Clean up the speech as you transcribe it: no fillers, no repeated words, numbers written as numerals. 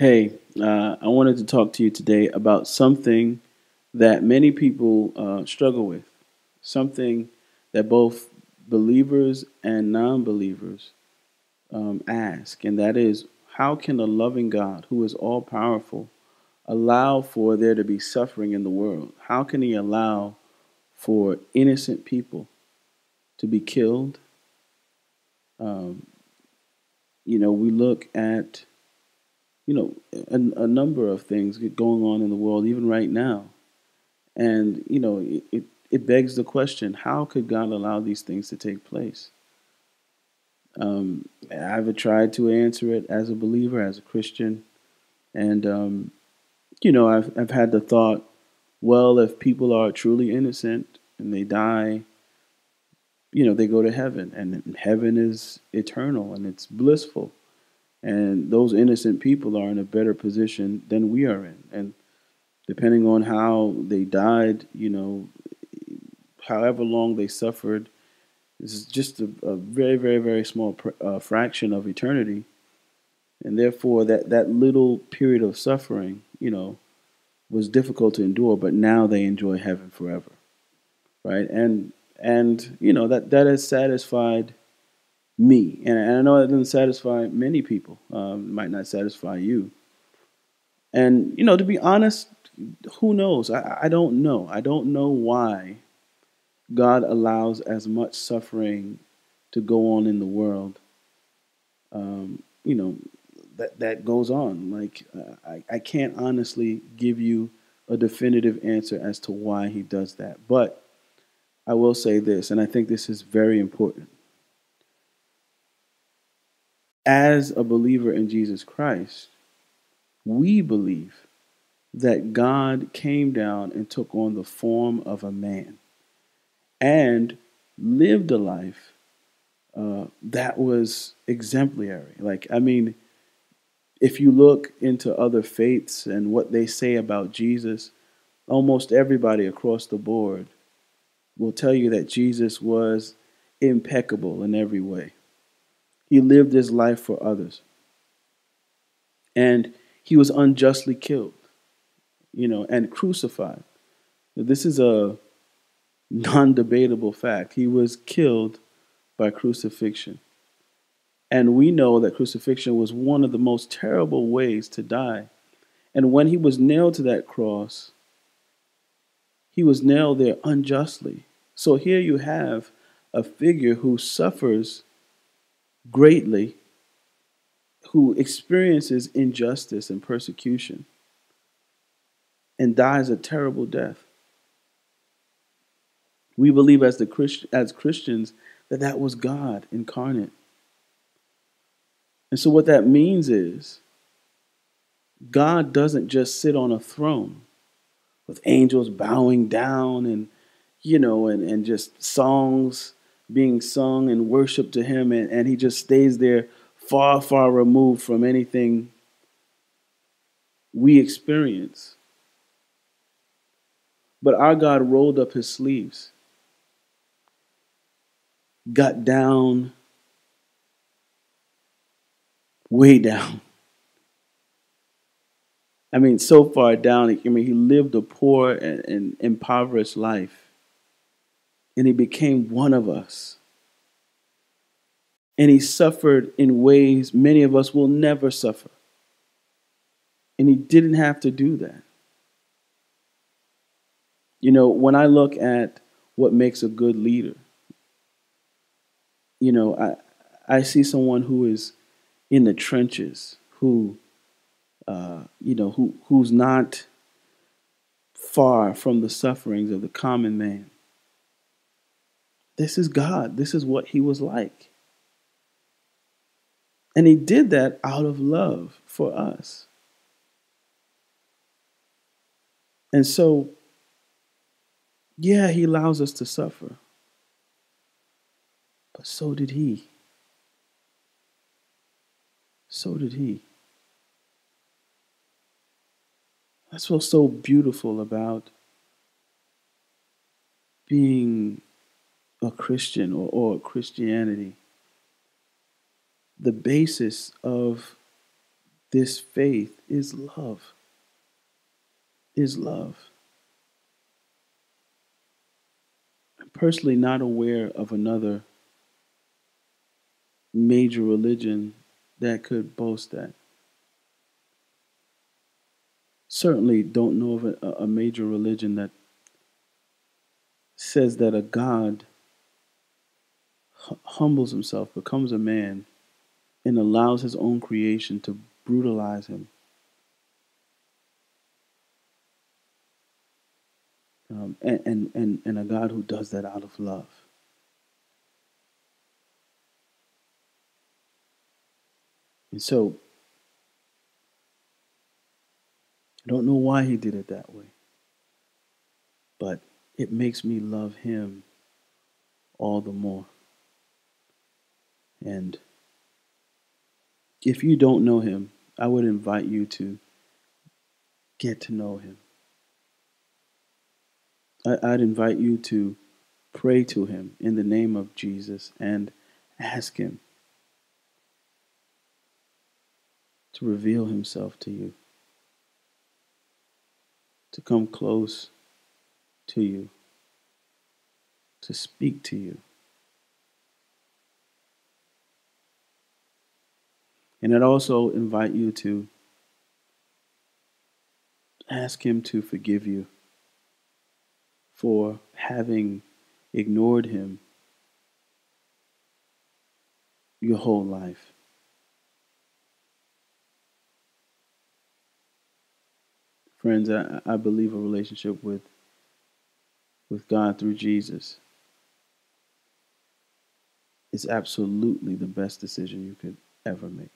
Hey, I wanted to talk to you today about something that many people struggle with, something that both believers and non believers ask, and that is how can a loving God who is all powerful allow for there to be suffering in the world? How can He allow for innocent people to be killed? Um, we look at, a number of things going on in the world, even right now. And, it begs the question, how could God allow these things to take place? I've tried to answer it as a believer, as a Christian. And, I've had the thought, well, if people are truly innocent and they die, they go to heaven. And heaven is eternal and it's blissful. And those innocent people are in a better position than we are in. And depending on how they died, however long they suffered, this is just a very, very, very small fraction of eternity, and therefore that little period of suffering, was difficult to endure. But now they enjoy heaven forever, right? And that has satisfied me, and I know it doesn't satisfy many people. It might not satisfy you, and to be honest, who knows? I don't know. I don't know why God allows as much suffering to go on in the world. Um, you know that goes on. Like I can't honestly give you a definitive answer as to why He does that. But I will say this, and I think this is very important. As a believer in Jesus Christ, we believe that God came down and took on the form of a man and lived a life that was exemplary. Like, I mean, if you look into other faiths and what they say about Jesus, almost everybody across the board will tell you that Jesus was impeccable in every way. He lived his life for others, and he was unjustly killed, and crucified. This is a non debatable fact. He was killed by crucifixion. And we know that crucifixion was one of the most terrible ways to die. And when he was nailed to that cross, he was nailed there unjustly. So here you have a figure who suffers greatly, who experiences injustice and persecution, and dies a terrible death. We believe as Christians that that was God incarnate. And so what that means is God doesn't just sit on a throne with angels bowing down and just songs being sung and worship to him, and he just stays there far, far removed from anything we experience. But our God rolled up his sleeves, got down, way down. I mean, so far down. He lived a poor and impoverished life, and he became one of us. And he suffered in ways many of us will never suffer. And he didn't have to do that. When I look at what makes a good leader, I see someone who is in the trenches, who's not far from the sufferings of the common man. This is God. This is what he was like. And he did that out of love for us. And so, yeah, he allows us to suffer. But so did he. So did he. That's what's so beautiful about being a Christian or Christianity. The basis of This faith is love. Is love. I'm personally not aware of another major religion that could boast that. Certainly don't know of a major religion that says that a God humbles himself, becomes a man, and allows his own creation to brutalize him. And a God who does that out of love. And so I don't know why he did it that way, but it makes me love him all the more. And if you don't know him, I would invite you to get to know him. I'd invite you to pray to him in the name of Jesus and ask him to reveal himself to you, to come close to you, to speak to you. And I'd also invite you to ask him to forgive you for having ignored him your whole life. Friends, I believe a relationship with God through Jesus is absolutely the best decision you could ever make.